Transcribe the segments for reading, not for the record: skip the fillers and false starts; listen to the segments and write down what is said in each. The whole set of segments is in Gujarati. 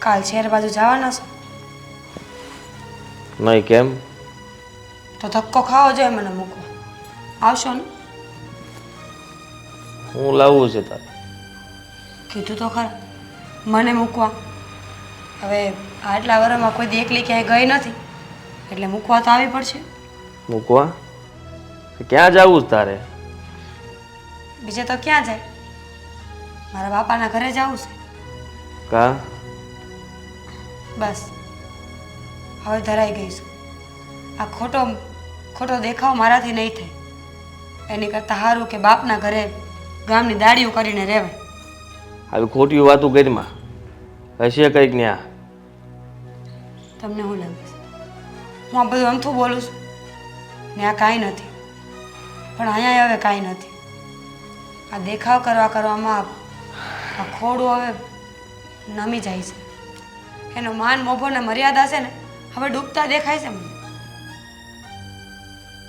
કાલ શહેર બાજુ જવાના છો? નહીં, કેમ? તો ધક્કો ખાવો જોઈએ મને મૂકવા. આવશો ને? હું લાવવું છે તારે? કીધું તો ખરા મને મૂકવા. હવે આટલા વર્ષમાં કોઈ દી એકલી ક્યાંય ગઈ નથી એટલે મૂકવા તો આવી પડશે. મૂકવા? ક્યાં જવું છે તારે? બીજે તો ક્યાં જાય? મારા બાપાના ઘરે જવું છે. કા? બસ હવે ધરાઈ ગઈ છું. આ ખોટો દેખાવ મારાથી નહીં થાય. એની કરતાં સારું કે બાપના ઘરે ગામની દાડીઓ કરીને રહેવાય. આવી ખોટી વાતો કરીમાં હશે કંઈક ન્યા. તમને શું લાગે છે હું આ બધું અમથું બોલું છું ને? આ કાંઈ નથી. પણ અહીંયા હવે કાંઈ નથી. આ દેખાવ કરવામાં આ ખોડું હવે નમી જાય છે. એનો માન મોભો ને મર્યાદા છે ને હવે ડૂબતા દેખાય છે મને.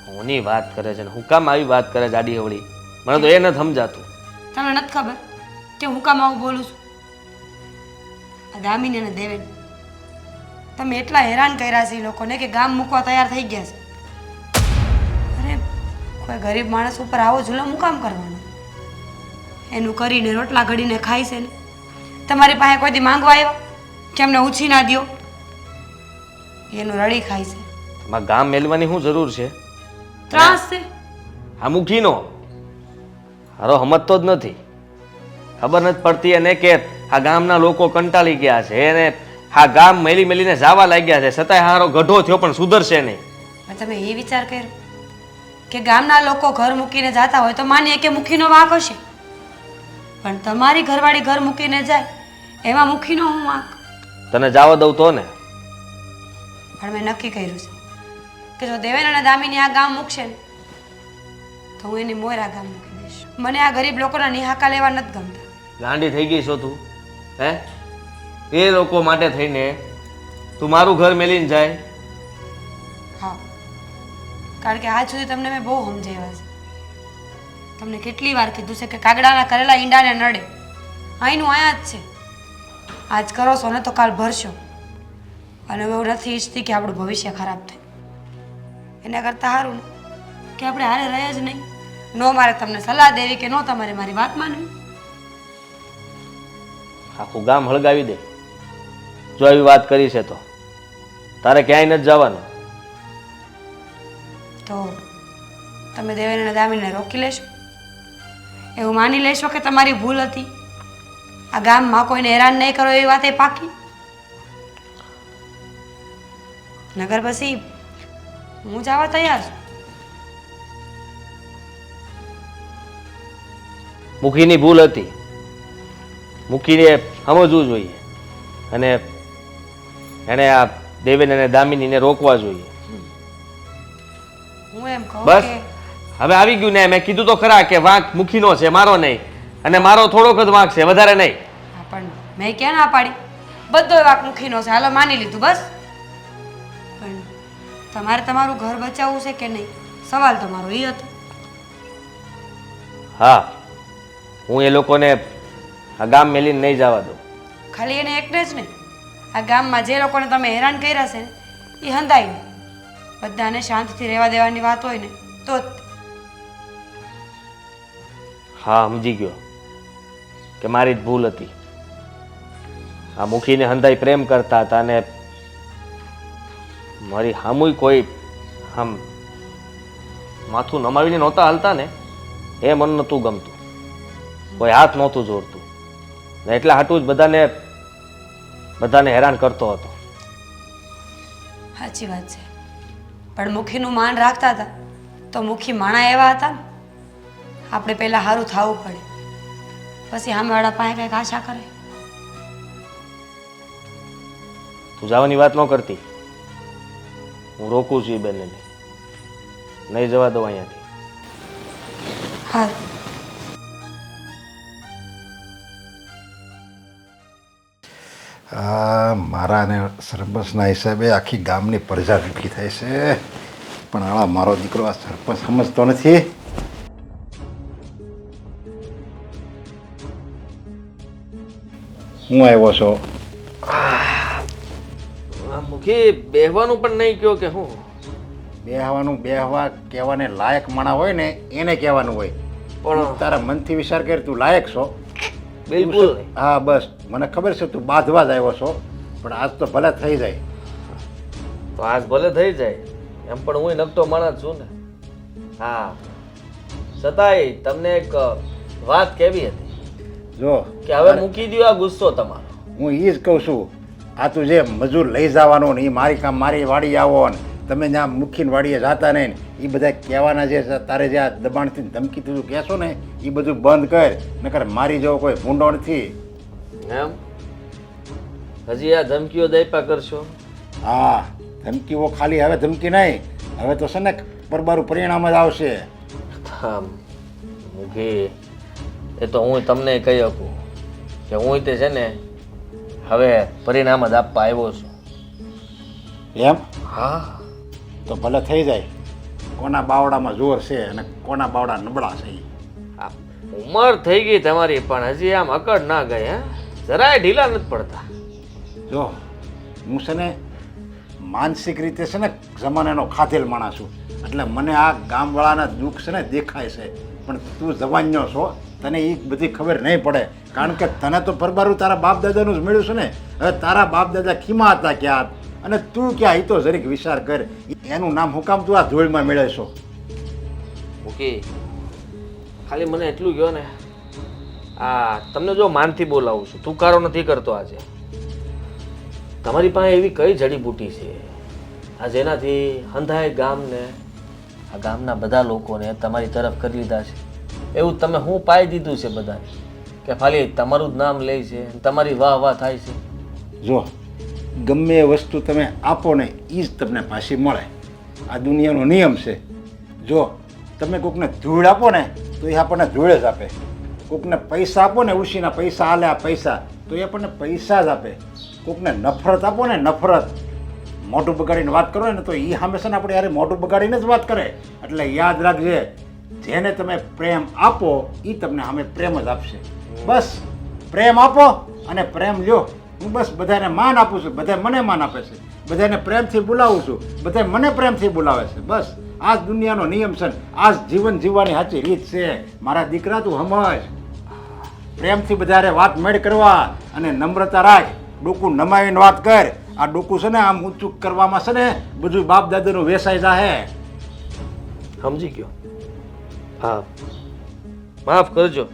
કોની વાત કરે છે ને હું કામ આવી વાત કરે છે આડી અવળી? મને તો એ નથી સમજાતું. તમને નથી ખબર કે હું કામ આવું બોલું છું? આ દામિની અને દેવેન તમે એટલા હેરાન કર્યા છે એ લોકોને કે ગામ મૂકવા તૈયાર થઈ ગયા છે. અરે કોઈ ગરીબ માણસ ઉપર આવો જુલમ હું કામ કરવાનો? એનું કરીને રોટલા ઘડીને ખાય છે ને તમારી પાસે કોઈ દી માંગવા આવ્યા કે અમને ઉછી ના દ્યો? એનું રડી ખાય છે. તમારે ગામ મેલવાની શું જરૂર છે? ત્રાસ છે. આ મુખીનો હારો સમજતો જ નથી. ખબર નથી પડતી એને કે આ ગામના લોકો કંટાળી ગયા છે એને આ ગામ મેલી મેલીને જાવા લાગ્યા છે છતાંય હારો ગઢો થયો પણ સુધરશે નહીં. તમે એ વિચાર કર્યો કે ગામના લોકો ઘર મૂકીને જતા હોય તો માનીએ કે મુખીનો વાંક હશે, પણ તમારી ઘરવાળી ઘર મૂકીને જાય એમાં મુખીનો હું વાંક? તને જવા દઉં તો ને? પણ મેં નક્કી કર્યું છે કે જો દેવેન અને દામિની આ ગામ મૂકશે ને તો હું એની મોર આ ગામ મૂકી દઈશ. મને આ ગરીબ લોકોના નિહાકા લેવા નથી ગમતા. ગાંડી થઈ ગઈ છો તું? હે? એ લોકો માટે થઈને તું મારું ઘર મેલીને જાય? હા, કારણ કે આજ સુધી તમને મેં બહુ સમજાવ્યા છે. તમને કેટલી વાર કીધું છે કે કાગડાના કરેલા ઈંડાને નડે. અહીંનું અહીંયા જ છે. આજ કરો છો ને તો કાલ ભરશો. અને હું નથી ઈચ્છતી કે આપણું ભવિષ્ય ખરાબ થાય. એના કરતાં સારું ને કે આપણે હારે રહે જ નહીં. નો મારે તમને સલાહ દેવી કે નો તમારે મારી વાત માનવી. આખું ગામ હળગાવી દે જો આવી વાત કરી છે તો. તારે ક્યાંય નથી જવાનું. તો તમે દેવેન અને દામિનીને રોકી લેશો? એવું માની લેશો કે તમારી ભૂલ હતી? આ ગામમાં કોઈને હેરાન નહીં કરો એવી વાત એ પાકી? નગર પછી હું જવા તૈયાર છું. મુખીની ભૂલ હતી. મુખીને સમજવું જોઈએ અને એને આ દેવેન અને દામિનીને રોકવા જોઈએ. હું એમ કહું બસ કે હવે આવી ગયું ને. મેં કીધું તો ખરા કે વાંક મુખીનો છે, મારો નહીં. અને મારો થોડોક જ વાંક છે, વધારે નહીં. હા, પણ મેં ક્યાં ના પાડી? બધો વાક મુખીનો છે, હાલો માની લીધું બસ. પણ તમારે તમારું ઘર બચાવવું છે કે નહીં, સવાલ તમારો એ હતો. હા, હું એ લોકોને આ ગામ મેલીને નહીં જવા દઉં. ખાલી એને એકને જ નહીં, આ ગામમાં જે લોકોને તમે હેરાન કર્યા છે ને એ હંધાય નહીં. બધાને શાંતિથી રહેવા દેવાની વાત હોય ને તો જ. હા, સમજી ગયો કે મારી જ ભૂલ હતી. આ મુખીને હંધાઈ પ્રેમ કરતા હતા અને મારી હામુય કોઈ આમ માથું નમાવીને નહોતા હાલતા ને એ મને નહોતું ગમતું. કોઈ હાથ નહોતું જોડતું ને એટલે હાટું જ બધાને હેરાન કરતો હતો. સાચી વાત છે, પણ મુખીનું માન રાખતા હતા તો મુખી માણા એવા હતા ને. આપણે પહેલાં સારું થવું પડે પછી સામેવાળા પાસે કંઈક આશા કરે. તું જવાની વાત ન કરતી. હું રોકું છું એ બંનેને. નહીં જવા દઉં અહીંયાથી. હા, મારા અને સરપંચના હિસાબે આખી ગામની પ્રજા દુઃખી થાય છે, પણ આળા મારો દીકરો આ સરપંચ સમજતો નથી. હું આવ્યો છો? મુખી બેહવાનું પણ નહીં કયો કે હું બેહવા કહેવાને લાયક માણા હોય ને એને કહેવાનું હોય, પણ તારા મનથી વિચાર કર, તું લાયક છો. બિલકુલ નહીં. હા બસ મને ખબર છે તું બાંધવા જ આવ્યો છો, પણ આજ તો ભલે થઈ જાય. તો આજ ભલે થઈ જાય, એમ પણ હું નકટો માણસ છું ને. હા, છતાંય તમને એક વાત કેવી હતી જો કે હવે મૂકી દો આ ગુસ્સો તમારો. હું એ જ કહું છું, આ તું જે મજૂર લઈ જવાનો ને એ મારી વાડી આવો ને તમે જ્યાં મુખીને વાડીએ જાતા નહીં ને એ બધા કહેવાના જે તારે જે આ દબાણથી ધમકી તું કહેશો ને એ બધું બંધ કર, નકર મારી જેવો કોઈ ભૂંડો નથી. એમ હજી આ ધમકીઓ દઈપા કરશો? હા, ધમકીઓ ખાલી હવે ધમકી નહીં, હવે તો છે ને પરબારું પરિણામ જ આવશે. મુખી એ તો હું તમને કહી શકું કે હું તે છે ને હવે પરિણામ જ આપવા આવ્યો છું. એમ? હા, તો ભલે થઈ જાય. કોના બાવડામાં જોર છે અને કોના બાવડા નબળા છે. આ ઉંમર થઈ ગઈ તમારી, પણ હજી આમ અકડ ના ગઈ. હે, જરાય ઢીલા નથી પડતા. જો હું છે ને માનસિક રીતે છે ને જમાનાનો ખાધેલ માણસ છું, એટલે મને આ ગામવાળાના દુઃખ છે ને દેખાય છે, પણ તું જવાન્યો છો, તને એ બધી ખબર નહીં પડે, કારણ કે તને તો પરબારું તારા બાપ દાદાનું જ મળ્યું છે ને. હવે તારા બાપ દાદા ખીમા હતા ક્યાં અને તું ક્યાં, એ તો જરીક વિચાર કર. એનું નામ હું કામ તું આ ધૂળમાં મેળવે છો? ઓકે, ખાલી મને એટલું કહો ને, આ તમને જો માનથી બોલાવું છું, તુકારો નથી કરતો. આજે તમારી પાસે એવી કઈ જડીબુટી છે આ જેનાથી હંધાય ગામને, આ ગામના બધા લોકોને તમારી તરફ કરી લીધા છે? એવું તમે હું પાઈ દીધું છે બધાને કે ખાલી તમારું જ નામ લે છે, તમારી વાહ વાહ થાય છે? જો ગમે એ વસ્તુ તમે આપો ને એ જ તમને પાછી મળે, આ દુનિયાનો નિયમ છે. જો તમે કોકને ધૂળ આપો ને તો એ આપણને ધૂળ જ આપે, કોકને પૈસા આપો ને ઉશીના પૈસા આલે આ પૈસા તો એ આપણને પૈસા જ આપે, કોકને નફરત આપો ને નફરત, મોઢું બગાડીને વાત કરો ને તો એ સામે છે ને આપણે યારે મોઢું બગાડીને જ વાત કરે. એટલે યાદ રાખજે, જેને તમે પ્રેમ આપો એ તમને સામે પ્રેમ જ આપશે. બસ પ્રેમ આપો અને પ્રેમ લ્યો. હું બસ બધાને માન આપું છું, બધા મને માન આપે છે, બધાને પ્રેમથી બોલાવું છું, બધા મને પ્રેમથી બોલાવે છે. બસ આ જ દુનિયાનો નિયમ છે, આ જ જીવન જીવવાની સાચી રીત છે. મારા દીકરા તું સમજ, પ્રેમથી બધારે વાત મેળ કરવા અને નમ્રતા રાખ, ડોકું નમાવીને વાત કર. આ ડોકું છે ને આમ ઊંચું કરવામાં છે ને બધું બાપ દાદાનું વેસાઈ જાહે. સમજી ગયો. હા, માફ કરજો,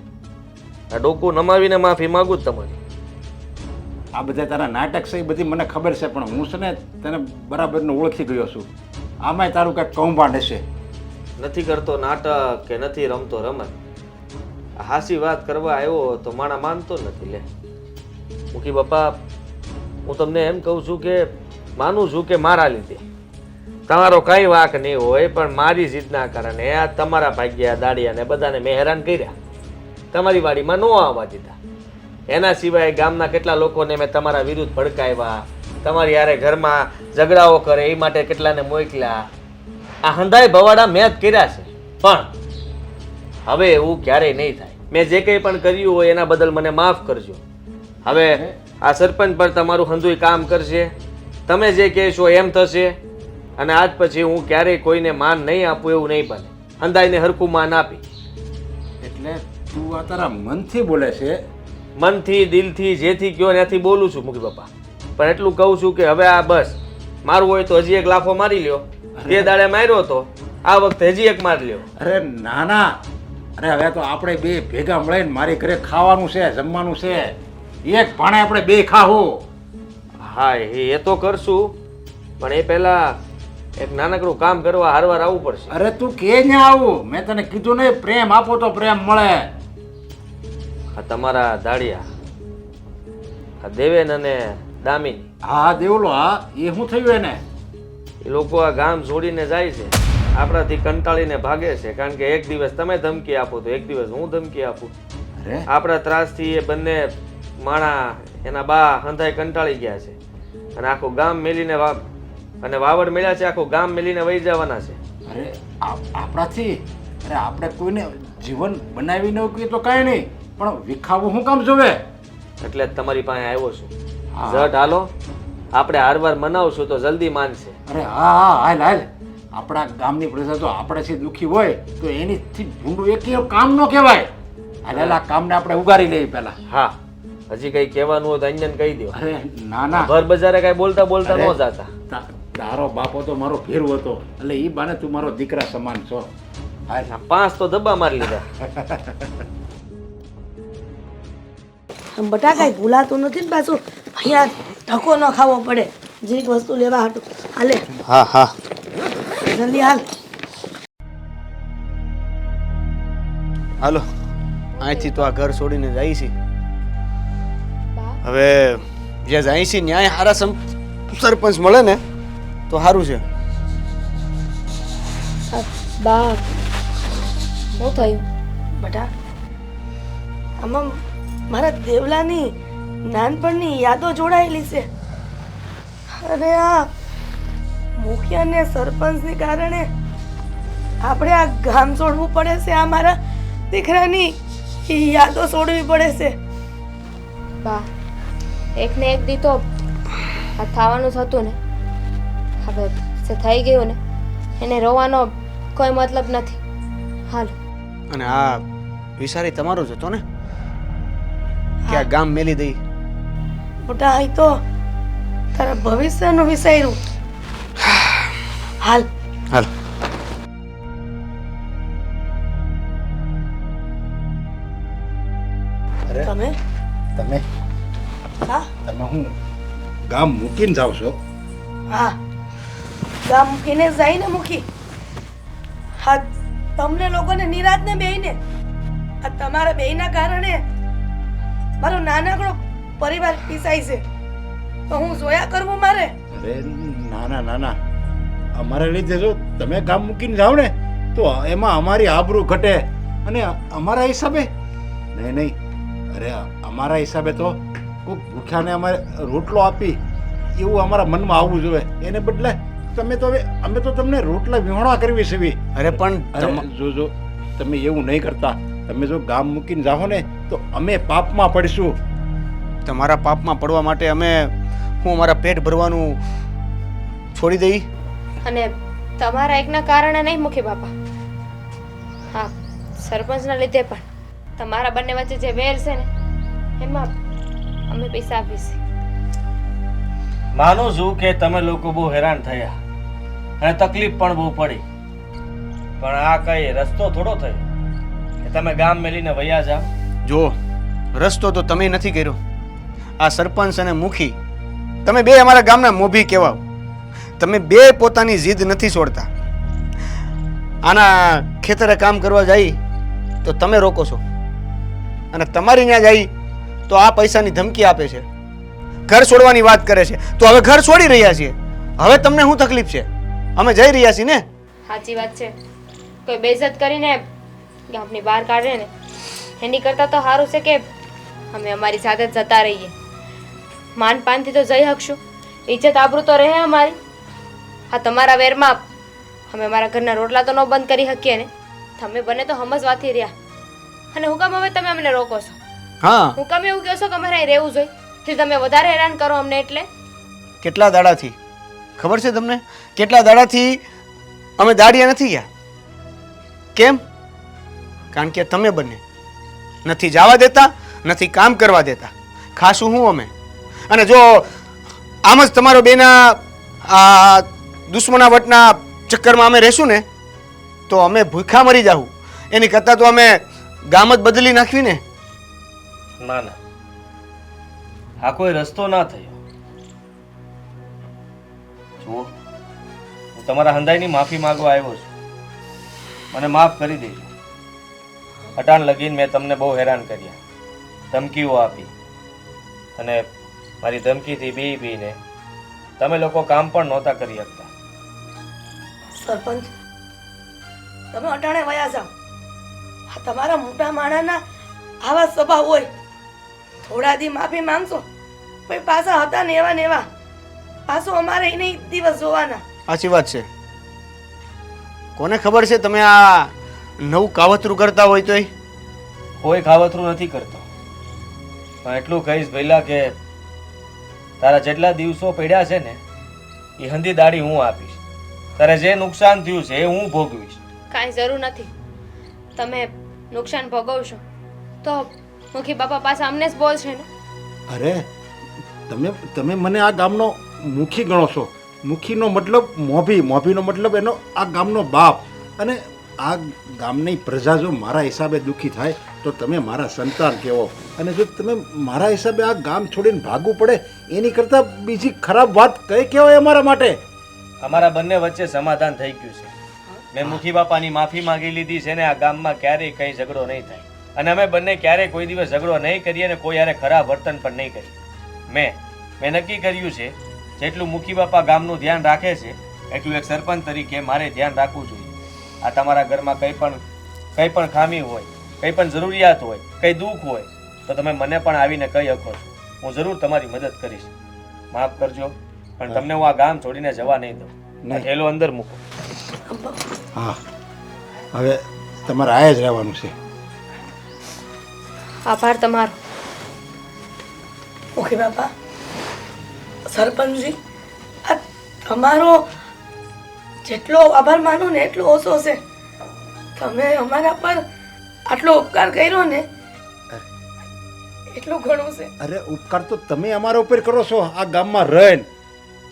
આ ડોકું નમાવીને માફી માગું જ તમારી. આ બધા તારા નાટક છે એ બધી મને ખબર છે, પણ હું છે ને તને બરાબરનું ઓળખી ગયો છું. આમાંય તારું કાંઈક કૌભાંડ હશે. નથી કરતો નાટક કે નથી રમતો રમત. હાસી વાત કરવા આવ્યો તો માણા માનતો નથી. લે મુખી બાપા, હું તમને એમ કહું છું કે માનું છું કે મારા લીધે તમારો કઈ વાંક નહીં હોય, પણ મારી જીદના કારણે આ તમારા ભાગ્યા દાડિયાને બધાને મેં હેરાન કર્યા, તમારી વાડીમાં ન આવવા દીધા. એના સિવાય ગામના કેટલા લોકોને મેં તમારા વિરુદ્ધ ભડકાવ્યા, તમારી યારે ઘરમાં ઝઘડાઓ કરે એ માટે કેટલાને મોકલ્યા. આ હંધાય ભવાડા મેં જ કર્યા છે, પણ હવે એવું ક્યારેય નહીં થાય. મેં જે કંઈ પણ કર્યું હોય એના બદલ મને માફ કરજો. હવે આ સરપંચ પર તમારું હંધુય કામ કરશે, તમે જે કહેશો એમ થશે, અને આજ પછી હું ક્યારેય કોઈને માન નહીં આપું એવું નહીં બને. હંધાઈને હરખું માન આપી. એટલે તું આ તારા મનથી બોલે છે? મનથી, દિલથી, જેથી કયો ત્યાંથી બોલું છું મુખી બાપા. પણ એટલું કહું છું કે હવે આ બસ, મારવું હોય તો હજી એક લાફો મારી લ્યો. તે દાડે માર્યો હતો, આ વખતે હજી એક મારી લ્યો. અરે ના ના, અરે હવે તો આપણે બે ભેગા મળીને મારી ઘરે ખાવાનું છે, જમવાનું છે, એક ભાણે આપણે બે ખાવું. હા, એ તો કરશું, પણ એ પહેલા એક નાનકડું કામ કરવા હારવાર આવવું પડશે. અરે તું કે ને આવું, મેં તને કીધું નહીં પ્રેમ આપો તો પ્રેમ મળે. આ તમારા દાડિયા, આ દેવેન અને દામિની, હા દેવલો, હા એ શું થયું એને? એ લોકો આ ગામ છોડીને જાય છે, આપણાથી કંટાળીને ભાગે છે. કારણ કે એક દિવસ તમે ધમકી આપો તો એક દિવસ હું ધમકી આપું. અરે આપણા ત્રાસથી એ બંને માણા એના બા હંધાઈ કંટાળી ગયા છે અને આખું ગામ મેલીને અને વાવડ મેળ્યા છે, આખું ગામ મેલીને વહી જવાના છે. અરે આપણાથી અરે આપણે કોઈને જીવન બનાવી ન કહીએ તો કાંઈ નહીં, પણ વિખાવું શું કામ જોવે? એટલે જ તમારી પાસે આવ્યો છું. હા. ઝટ હાલો, આપણે હારવાર મનાવશું તો જલ્દી માનશે. અરે હા હા હાલ હાલ. આપણા ગામની પ્રજા તો આપણાથી દુઃખી હોય તો એનીથી ભૂંડું એક કામ ન કહેવાય. હાલ હાલ, આ કામને આપણે ઉગારી લઈએ પહેલા. હા, હજી કઈ કહેવાનું હોય તો અંજન કહી દો. અરે ના ના, ઘર બજારે કઈ બોલતા બોલતા ન અરે, જાતા. તારો બાપો તો મારો ભેરુ હતો, એટલે એ બાને તું મારો દીકરા સમાન છો. હાલ 5 તો ધબ્બા મારી લીધા. આમ બટાકાય ભૂલાતું નથી ને પાછું અહીંયા ધક્કો ન ખાવો પડે જીરીક વસ્તુ લેવા હાટું. હાલે હા હા. જલ્દી હાલ. હાલો, અહીંથી તો આ ઘર છોડીને જાય છે. હવે જ્યાં જાય છે ન્યાય હારા સરપંચ મળે ને તો સારું છે. બા શું થયું? બટા, આમાં મારા દેવલાની નાનપણની યાદો જોડાયેલી છે અને આ મુખિયા ને સરપંચને કારણે આપણે આ ગામ છોડવું પડે છે. આ મારા દીકરાની યાદો છોડવી પડે છે. બા એક ને એક દી તો આ થવાનું જ હતું ને. હવે જે થઈ ગયું ને એને રોવાનો કોઈ મતલબ નથી. હાલો. અને આ વિચારી તમારો જ હતો ને કે આ ગામ મેલી દઈ. મોટા અહીં તો તારા ભવિષ્યનું વિચાર્યું. હાલ હાલ. અરે તમે તમે હા તમે હું ગામ મૂકીને જાવ છો? હા, ગામ મૂકીને જાય ને મૂકી. હા, તમને લોકોને નિરાત ને બેયને આ તમારા બેયના કારણે મારો નાનકડો પરિવાર પીસાય છે. તો હું જોયા કરવું મારે? અરે ના ના ના ના, અમારા લીધે જો તમે ગામ મૂકીને જાઓ ને તો એમાં અમારી આબરૂ ઘટે અને અમારા હિસાબે નહીં નહીં. અરે અમારા હિસાબે તો કોઈ ભૂખ્યાને અમારે રોટલો આપી એવું અમારા મનમાં આવવું જોઈએ. એને બદલે તમે તો હવે અમે તો તમને રોટલા વિહોણા કરવી છે. અરે પણ અરે જો તમે એવું નહીં કરતા. તમે જો ગામ મૂકીને જાઓ ને તો અમે પાપમાં પડીશું. તમારા પાપમાં પડવા માટે અમે હું અમારા પેટ ભરવાનું છોડી દઈ? અને તમારા એકના કારણે નહીં મૂકી બાપા. હા, સરપંચના લીધે પણ તમારા બંને વચ્ચે જે વેર છે ને એમાં અમે પૈસા આપીશું. માનું છું કે તમે લોકો બહુ હેરાન થયા અને તકલીફ પણ બહુ પડી, પણ આ કઈ રસ્તો થોડો થયો કે તમે ગામ મેલીને વયા જાઓ. જો રસ્તો તો તમે નથી કર્યો. આ સરપંચ અને મુખી તમે બે અમારા ગામના મોભી કહેવાઓ. તમે બે પોતાની જીદ નથી છોડતા. આના ખેતરે કામ કરવા જાય તો તમે રોકો છો અને તમારી ત્યાં જાય તો આ પૈસાની ધમકી આપે છે, ઘર છોડવાની વાત કરે છે. તો હવે ઘર છોડી રહ્યા છીએ, હવે તમને શું તકલીફ છે? અમે જઈ રહ્યા છીએ ને. સાચી વાત છે. કોઈ બેઇજ્જત કરીને ગામની બહાર કાઢે ને એની કરતાં તો સારું છે કે અમે અમારી સાથે જ જતા રહીએ. માન પાનથી તો જઈ શકશું, ઇજ્જત આબરૂ તો રહે અમારી. હા, તમારા વેરમાં અમે અમારા ઘરના રોટલા તો ન બંધ કરી શકીએ ને. તમે બને તો સમજવાથી રહ્યા. અને હું કામ હવે તમે અમને રોકો છો? હા, હું કામ એવું કહો છો કે અમારે અહીં રહેવું જોઈએ? thì તમે વધારે હેરાન કરો અમને. એટલે કેટલા દાડાથી ખબર છે તમને? કેટલા દાડાથી અમે દાડિયા નથી ગયા. કેમ? કારણ કે તમે બંને નથી જવા દેતા, નથી કામ કરવા દેતા. ખાશું હું અમે? અને જો આમ જ તમારો બેના આ દુશ્મનાવટના ચક્કરમાં અમે રહેશું ને તો અમે ભૂખા મરી જાવું. એની કરતાં તો અમે ગામ જ બદલી નાખવી ને. ના ના, આ કોઈ રસ્તો ના થયો. જુઓ, હું તમારા હંધાઈની માફી માંગવા આવ્યો છું. મને માફ કરી દેજો. અટાણ લગીન મેં તમને બહુ હેરાન કર્યા, ધમકીઓ આપી અને મારી ધમકીથી બીને તમે લોકો કામ પણ નહોતા કરી શકતા. સરપંચ, તમે અટાણે વયા જાઓ. આ તમારા મોટા માણાના આવા સ્વભાવ હોય થોડા દી માફી માંગશો પછી પાછા હતા ને એવા પાછો અમારે એ નહીં દિવસ જોવાના. સાચી વાત છે. કોને ખબર છે તમે આ નવું કાવતરું કરતા હોય તોય? કોઈ ખાવતરું નથી કરતો, પણ એટલું કહીશ ભઈલા કે તારા જેટલા દિવસો પડ્યા છે ને એ હંધી દાડી હું આપીશ. તારે જે નુકસાન થયું છે એ હું ભોગવીશ. કાંઈ જરૂર નથી. તમે નુકસાન ભોગવશો તો મુખી બાપા પાસે અમને જ બોલશે ને. અરે તમે મને આ ગામનો મુખી ગણો છો. મુખીનો મતલબ મોભીનો મતલબ એનો આ ગામનો બાપ. અને આ ગામની પ્રજા જો મારા હિસાબે દુઃખી થાય તો તમે મારા સંતાન કહેવો. અને જો તમે મારા હિસાબે આ ગામ છોડીને ભાગવું પડે એની કરતાં બીજી ખરાબ વાત કઈ કહેવાય અમારા માટે? અમારા બંને વચ્ચે સમાધાન થઈ ગયું છે. મેં મુખી બાપાની માફી માંગી લીધી છે ને આ ગામમાં ક્યારેય કંઈ ઝઘડો નહીં થાય. અને અમે બંને ક્યારેય કોઈ દિવસ ઝઘડો નહીં કરીએ અને કોઈ યારે ખરાબ વર્તન પણ નહીં કરીએ. મેં નક્કી કર્યું છે જેટલું મુખી બાપા ગામનું ધ્યાન રાખે છે એટલું એક સરપંચ તરીકે મારે ધ્યાન રાખવું જોઈએ. આ તમારા ઘરમાં કંઈ પણ ખામી હોય, કંઈ પણ જરૂરિયાત હોય, કંઈ દુઃખ હોય તો તમે મને પણ આવીને કહી શકો છો. હું જરૂર તમારી મદદ કરીશ. માફ કરજો, પણ તમને હું આ ગામ છોડીને જવા નહીં દઉં. થેલો અંદર મૂકો. હા, હવે તમારે આયા જ રહેવાનું છે. આભાર તમારો. ઓકે બાપા, સરપંચજી, આ તમારો જેટલો આભાર માનો ને એટલો ઓછો છે. તમે અમારા પર આટલો ઉપકાર કર્યો ને એટલું ઘણું છે. અરે ઉપકાર તો તમે અમારા ઉપર કરો છો આ ગામમાં રહીને.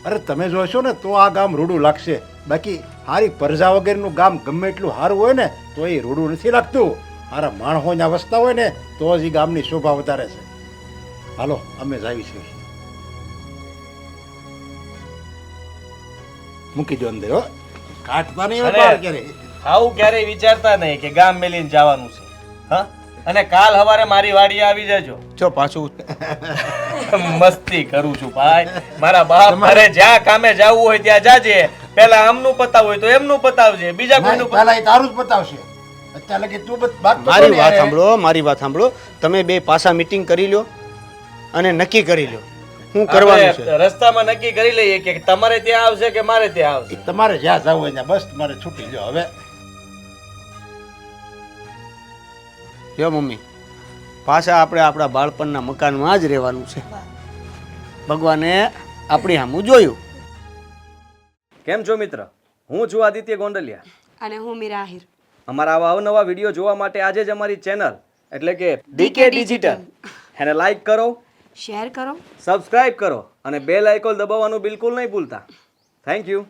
અરે તમે જોશો ને તો આ ગામ રૂડું લાગશે. બાકી હારી પ્રજા વગેરેનું ગામ ગમે એટલું સારું હોય ને તો એ રૂડું નથી લાગતું. હારા માણસોની અવસ્થા હોય ને તો જ એ ગામની શોભા વધારે છે. હાલો અમે જ આવી છીએ. મૂકી દો અંદર. હો, કાઢતા નહીં હવે બહાર ક્યારેય. આવું ક્યારેય વિચારતા નહીં કે ગામ મેલીને જવાનું છે. હા, અને કાલ સવારે મારી વાડીએ આવી જજો. જો પાછું મસ્તી કરું છું ભાઈ. મારા બાપ ઘરે જ્યાં કામે જવું હોય ત્યાં જાજે. પેલા આમનું પતાવ હોય તો એમનું પતાવજે, બીજા કોઈનું પહેલા એ તારું જ બતાવશે. અત્યારે લગી તું મારી વાત સાંભળો. તમે બે પાછા મીટિંગ કરી લ્યો અને નક્કી કરી લ્યો શું કરવાનું છે. રસ્તામાં નક્કી કરી લઈએ કે તમારે ત્યાં આવશે કે મારે ત્યાં આવશે. તમારે જ્યાં જવું હોય ત્યાં બસ તમારે છૂટી લ્યો. હવે જો મમ્મી, પાછા આપણે આપણા બાળપણના મકાનમાં જ રહેવાનું છે. ભગવાને આપણી સામું જોયું. કેમ છો મિત્ર? હું છું આદિત્ય ગોંડલિયા અને હું મીરા આહિર. અમારા આવા અવનવા વિડીયો જોવા માટે આજે જ અમારી ચેનલ એટલે કે ડીકે ડિજિટલ એને લાઈક કરો, શેર કરો, સબસ્ક્રાઇબ કરો અને બેલ આઇકોન દબાવવાનું બિલકુલ નહીં ભૂલતા. Thank you.